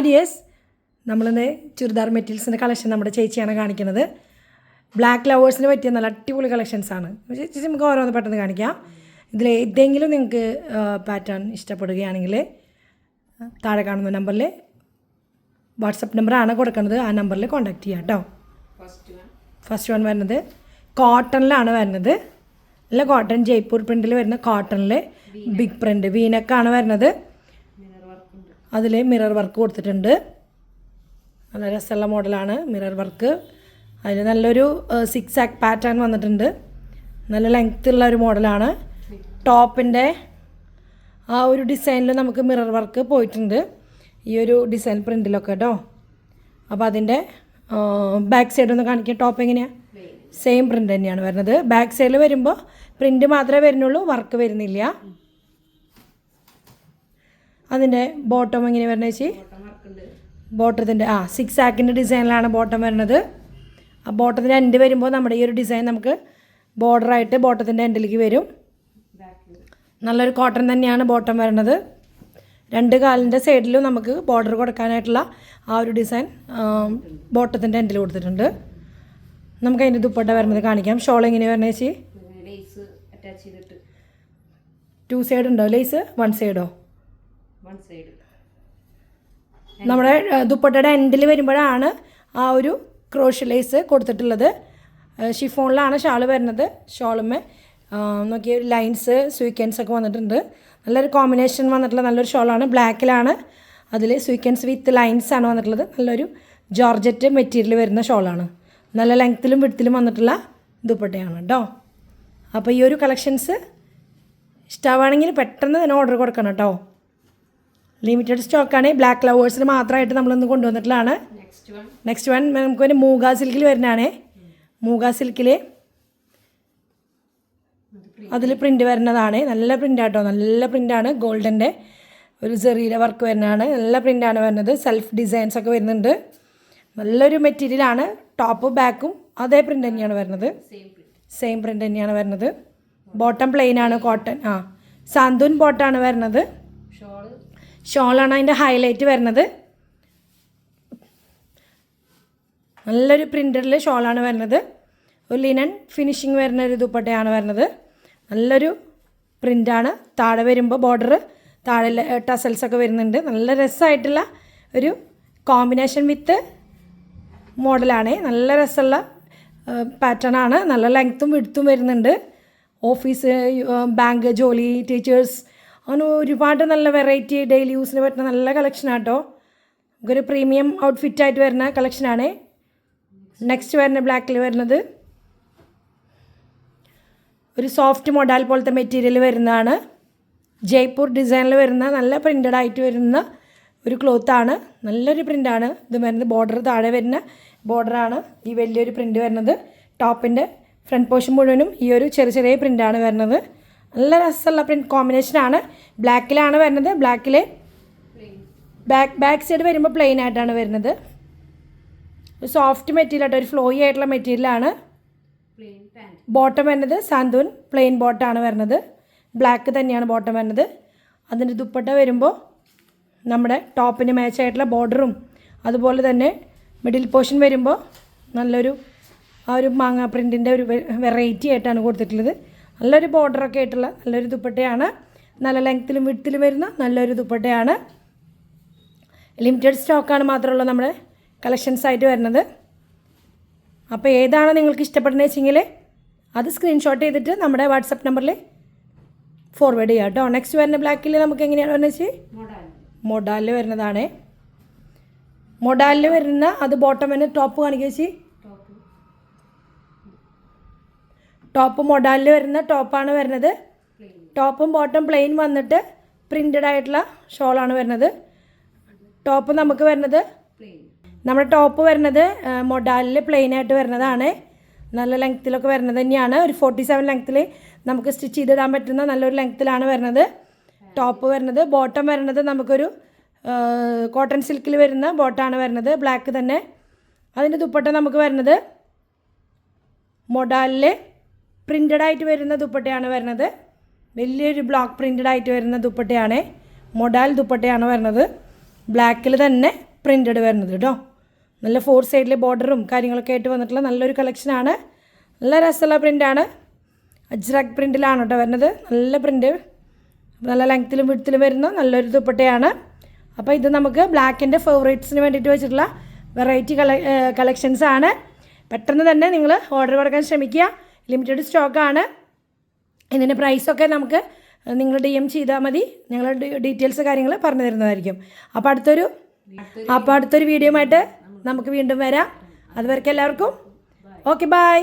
Dears, നമ്മളിന്ന് churidar മെറ്റീരിയൽസിൻ്റെ collection നമ്മുടെ ചേച്ചിയാണ് കാണിക്കുന്നത്. ബ്ലാക്ക് ലവേഴ്സിന് പറ്റിയ നല്ല അടിപൊളി കളക്ഷൻസാണ്. ചേച്ചി നമുക്ക് ഓരോന്ന് പെട്ടെന്ന് കാണിക്കാം. ഇതിൽ ഏതെങ്കിലും നിങ്ങൾക്ക് പാറ്റേൺ ഇഷ്ടപ്പെടുകയാണെങ്കിൽ താഴെ കാണുന്ന നമ്പറിൽ വാട്സപ്പ് നമ്പറാണ് കൊടുക്കുന്നത്. ആ നമ്പറിൽ കോൺടാക്ട് ചെയ്യാം കേട്ടോ. ഫസ്റ്റ് വൺ വരുന്നത് കോട്ടണിലാണ് വരുന്നത്. നല്ല കോട്ടൺ ജയ്പൂർ പ്രിൻറ്റിൽ വരുന്ന കോട്ടണിൽ ബിഗ് പ്രിൻറ്റ് വീനക്കാണ് വരുന്നത്. അതിൽ മിറർ വർക്ക് കൊടുത്തിട്ടുണ്ട്. നല്ല രസമുള്ള മോഡലാണ് മിറർ വർക്ക്. അതിൽ നല്ലൊരു 6 ആക്ക് പാറ്റേൺ വന്നിട്ടുണ്ട്. നല്ല ലെങ്ത്തുള്ള ഒരു മോഡലാണ്. ടോപ്പിൻ്റെ ആ ഒരു ഡിസൈനിൽ നമുക്ക് മിറർ വർക്ക് പോയിട്ടുണ്ട്, ഈ ഒരു ഡിസൈൻ പ്രിൻറ്റിലൊക്കെ കേട്ടോ. അപ്പോൾ അതിൻ്റെ ബാക്ക് സൈഡ് ഒന്ന് കാണിക്കാം. ടോപ്പ് എങ്ങനെയാണ്? സെയിം പ്രിൻ്റ് തന്നെയാണ് വരുന്നത്. ബാക്ക് സൈഡിൽ വരുമ്പോൾ പ്രിൻറ്റ് മാത്രമേ വരുന്നുള്ളൂ, വർക്ക് വരുന്നില്ല. അതിൻ്റെ ബോട്ടം എങ്ങനെ വരുന്നത് ചേച്ചി? ബോട്ടത്തിൻ്റെ 6 ആക്കിൻ്റെ ഡിസൈനിലാണ് ബോട്ടം വരുന്നത്. ആ ബോട്ടത്തിൻ്റെ എൻഡ് വരുമ്പോൾ നമ്മുടെ ഈ ഒരു ഡിസൈൻ നമുക്ക് ബോർഡറായിട്ട് ബോട്ടത്തിൻ്റെ എൻഡിലേക്ക് വരും. നല്ലൊരു കോട്ടൺ തന്നെയാണ് ബോട്ടം വരുന്നത്. 2 കാലിൻ്റെ സൈഡിലും നമുക്ക് ബോർഡർ കൊടുക്കാനായിട്ടുള്ള ആ ഒരു ഡിസൈൻ ബോട്ടത്തിൻ്റെ എൻഡിൽ കൊടുത്തിട്ടുണ്ട്. നമുക്ക് അതിൻ്റെ ദുപ്പട്ട വരുന്നത് കാണിക്കാം. ഷോൾ എങ്ങനെ വരുന്നത് ചേച്ചി? 2 സൈഡ് ഉണ്ടോ ലേസ്? 1 സൈഡോ? നമ്മുടെ ദുപ്പട്ടയുടെ എൻഡിൽ വരുമ്പോഴാണ് ആ ഒരു ക്രോഷ് ലേസ് കൊടുത്തിട്ടുള്ളത്. ഷിഫോണിലാണ് ഷാൾ വരുന്നത്. ഷോളുമേ നോക്കിയ ലൈൻസ് സ്വീക്വൻസ് ഒക്കെ വന്നിട്ടുണ്ട്. നല്ലൊരു കോമ്പിനേഷൻ വന്നിട്ടുള്ള നല്ലൊരു ഷോളാണ്. ബ്ലാക്കിലാണ് അതിൽ സ്വീക്വൻസ് വിത്ത് ലൈൻസ് ആണ് വന്നിട്ടുള്ളത്. നല്ലൊരു ജോർജറ്റ് മെറ്റീരിയൽ വരുന്ന ഷോളാണ്. നല്ല ലെങ്ത്തിലും വിഡ്ത്തിലും വന്നിട്ടുള്ള ദുപ്പട്ടയാണ് കേട്ടോ. അപ്പോൾ ഈ ഒരു കളക്ഷൻസ് ഇഷ്ടമാണെങ്കിൽ പെട്ടെന്ന് തന്നെ ഓർഡർ കൊടുക്കണം കേട്ടോ. ലിമിറ്റഡ് സ്റ്റോക്കാണ്. ബ്ലാക്ക് ലവേഴ്സിന് മാത്രമായിട്ട് നമ്മളിന്ന് കൊണ്ടുവന്നിട്ടുള്ളതാണ്. നെക്സ്റ്റ് വൺ നമുക്ക് മൂഗ സിൽക്കിൽ വരുന്നതാണ്. മൂഗ സിൽക്കിൽ അതിൽ പ്രിൻ്റ് വരുന്നതാണ്. നല്ല പ്രിൻ്റാട്ടോ, നല്ല പ്രിൻ്റാണ്. ഗോൾഡൻ്റെ ഒരു ചെറിയ വർക്ക് വരുന്നതാണ്. നല്ല പ്രിൻ്റാണ് വരുന്നത്. സെൽഫ് ഡിസൈൻസ് ഒക്കെ വരുന്നുണ്ട്. നല്ലൊരു മെറ്റീരിയലാണ്. ടോപ്പും ബാക്കും അതേ പ്രിൻ്റ് തന്നെയാണ് വരുന്നത്. സെയിം പ്രിൻ്റ് തന്നെയാണ് വരുന്നത്. ബോട്ടം പ്ലെയിൻ ആണ്. കോട്ടൺ സാന്തുൻ ബോട്ടാണ് വരുന്നത്. ഷോളാണ് അതിൻ്റെ ഹൈലൈറ്റ് വരുന്നത്. നല്ലൊരു പ്രിൻ്റഡിൽ ഷോളാണ് വരുന്നത്. ഒരു ലിനൻ ഫിനിഷിങ് വരുന്ന ഒരു ദുപ്പട്ടയാണ് വരുന്നത്. നല്ലൊരു പ്രിൻ്റാണ്. താഴെ വരുമ്പോൾ ബോർഡർ താഴെ ടസൽസൊക്കെ വരുന്നുണ്ട്. നല്ല രസമായിട്ടുള്ള ഒരു കോമ്പിനേഷൻ വിത്ത് മോഡലാണ്. നല്ല രസമുള്ള പാറ്റേൺ ആണ്. നല്ല ലെങ്ത്തും വിഡ്ത്തും വരുന്നുണ്ട്. ഓഫീസ്, ബാങ്ക് ജോലി, ടീച്ചേഴ്സ്, അങ്ങനെ ഒരുപാട് നല്ല വെറൈറ്റി ഡെയിലി യൂസിന് പറ്റുന്ന നല്ല കളക്ഷനാണ് കേട്ടോ. നമുക്കൊരു പ്രീമിയം ഔട്ട്ഫിറ്റായിട്ട് വരുന്ന കളക്ഷനാണ്. നെക്സ്റ്റ് വരുന്ന ബ്ലാക്കിൽ വരുന്നത് ഒരു സോഫ്റ്റ് മൊഡാൽ പോലത്തെ മെറ്റീരിയൽ വരുന്നതാണ്. ജയ്പൂർ ഡിസൈനിൽ വരുന്ന നല്ല പ്രിൻ്റഡ് ആയിട്ട് വരുന്ന ഒരു ക്ലോത്താണ്. നല്ലൊരു പ്രിൻ്റാണ് ഇത് വരുന്നത്. ബോർഡർ താഴെ വരുന്ന ബോർഡറാണ് ഈ വലിയൊരു പ്രിൻ്റ് വരുന്നത്. ടോപ്പിൻ്റെ ഫ്രണ്ട് പോർഷൻ മുഴുവനും ഈ ഒരു ചെറിയ പ്രിൻ്റാണ് വരുന്നത്. നല്ല രസമുള്ള പ്രിൻറ്റ് കോമ്പിനേഷനാണ്. ബ്ലാക്കിലാണ് വരുന്നത്. ബ്ലാക്കിൽ ബാക്ക് സൈഡ് വരുമ്പോൾ പ്ലെയിൻ ആയിട്ടാണ് വരുന്നത്. ഒരു സോഫ്റ്റ് മെറ്റീരിയൽ ആയിട്ട് ഒരു ഫ്ലോയി ആയിട്ടുള്ള മെറ്റീരിയലാണ്. ബോട്ടം വരുന്നത് സാന്തൂൻ പ്ലെയിൻ ബോട്ടാണ് വരുന്നത്. ബ്ലാക്ക് തന്നെയാണ് ബോട്ടം വരുന്നത്. അതിൻ്റെ ദുപ്പട്ട വരുമ്പോൾ നമ്മുടെ ടോപ്പിന് മാച്ചായിട്ടുള്ള ബോർഡറും അതുപോലെ തന്നെ മിഡിൽ പോർഷൻ വരുമ്പോൾ നല്ലൊരു ആ ഒരു മാങ്ങ പ്രിൻറ്റിൻ്റെ ഒരു വെറൈറ്റി ആയിട്ടാണ് കൊടുത്തിട്ടുള്ളത്. നല്ലൊരു ബോർഡറൊക്കെ ആയിട്ടുള്ള നല്ലൊരു ദുപ്പട്ടയാണ്. നല്ല ലെങ്ത്തിലും വിഡ്ത്തിലും വരുന്ന നല്ലൊരു ദുപ്പട്ടയാണ്. ലിമിറ്റഡ് സ്റ്റോക്കാണ് മാത്രമുള്ള നമ്മുടെ കളക്ഷൻസ് ആയിട്ട് വരുന്നത്. അപ്പോൾ ഏതാണ് നിങ്ങൾക്ക് ഇഷ്ടപ്പെടുന്നത് വെച്ചെങ്കിൽ അത് സ്ക്രീൻഷോട്ട് ചെയ്തിട്ട് നമ്മുടെ വാട്സപ്പ് നമ്പറിൽ ഫോർവേഡ് ചെയ്യാം കേട്ടോ. നെക്സ്റ്റ് വരുന്ന ബ്ലാക്കിൽ നമുക്ക് എങ്ങനെയാണ് വരുന്നത് വെച്ചാൽ മൊഡാലിൽ വരുന്നതാണ്. മൊഡാലിൽ വരുന്ന അത് ബോട്ടം തന്നെ ടോപ്പ് കാണിക്കുക വെച്ച്. ടോപ്പ് മൊഡാലിൽ വരുന്ന ടോപ്പാണ് വരുന്നത്. ടോപ്പും ബോട്ടം പ്ലെയിൻ വന്നിട്ട് പ്രിൻ്റഡ് ആയിട്ടുള്ള ഷോളാണ് വരുന്നത്. ടോപ്പ് നമുക്ക് വരുന്നത് നമ്മുടെ ടോപ്പ് വരുന്നത് മൊഡാലിൽ പ്ലെയിൻ ആയിട്ട് വരുന്നതാണ്. നല്ല ലെങ്ത്തിലൊക്കെ വരുന്നത് തന്നെയാണ്. ഒരു 47 ലെങ്ത്തിൽ നമുക്ക് സ്റ്റിച്ച് ചെയ്തിടാൻ പറ്റുന്ന നല്ലൊരു ലെങ്ത്തിലാണ് വരുന്നത് ടോപ്പ് വരുന്നത്. ബോട്ടം വരുന്നത് നമുക്കൊരു കോട്ടൺ സിൽക്കിൽ വരുന്ന ബോട്ടാണ് വരുന്നത്. ബ്ലാക്ക് തന്നെ. അതിൻ്റെ ദുപ്പട്ട നമുക്ക് വരുന്നത് മൊഡാലിൽ പ്രിൻ്റഡ് ആയിട്ട് വരുന്ന ദുപ്പട്ടയാണ് വരുന്നത്. വലിയൊരു ബ്ലോക്ക് പ്രിൻ്റഡ് ആയിട്ട് വരുന്ന ദുപ്പട്ടയാണ്. മൊഡാൽ ദുപ്പട്ടയാണ് വരുന്നത്. ബ്ലാക്കിൽ തന്നെ പ്രിൻറ്റഡ് വരുന്നത് കേട്ടോ. നല്ല 4 സൈഡിൽ ബോർഡറും കാര്യങ്ങളൊക്കെ ആയിട്ട് വന്നിട്ടുള്ള നല്ലൊരു കളക്ഷനാണ്. നല്ല രസമുള്ള പ്രിൻ്റാണ്. അജ്രക് പ്രിൻറ്റിലാണ് കേട്ടോ വരുന്നത്. നല്ല പ്രിൻറ്റ്, നല്ല ലെങ്ത്തിലും വിഡ്ത്തിലും വരുന്ന നല്ലൊരു ദുപ്പട്ടയാണ്. അപ്പോൾ ഇത് നമുക്ക് ബ്ലാക്കിൻ്റെ ഫേവറേറ്റ്സിന് വേണ്ടിയിട്ട് വെച്ചിട്ടുള്ള വെറൈറ്റി കളക്ഷൻസാണ്. പെട്ടെന്ന് തന്നെ നിങ്ങൾ ഓർഡർ കൊടുക്കാൻ ശ്രമിക്കുക. ലിമിറ്റഡ് സ്റ്റോക്കാണ്. ഇതിൻ്റെ പ്രൈസൊക്കെ നമുക്ക് നിങ്ങൾ DM ചെയ്താൽ മതി. ഞങ്ങൾ ഡീറ്റെയിൽസ് കാര്യങ്ങൾ പറഞ്ഞു തരുന്നതായിരിക്കും. അപ്പോൾ അടുത്തൊരു വീഡിയോ ആയിട്ട് നമുക്ക് വീണ്ടും വരാം. അതുവരെയ്ക്ക് എല്ലാവർക്കും ഓക്കെ, ബൈ.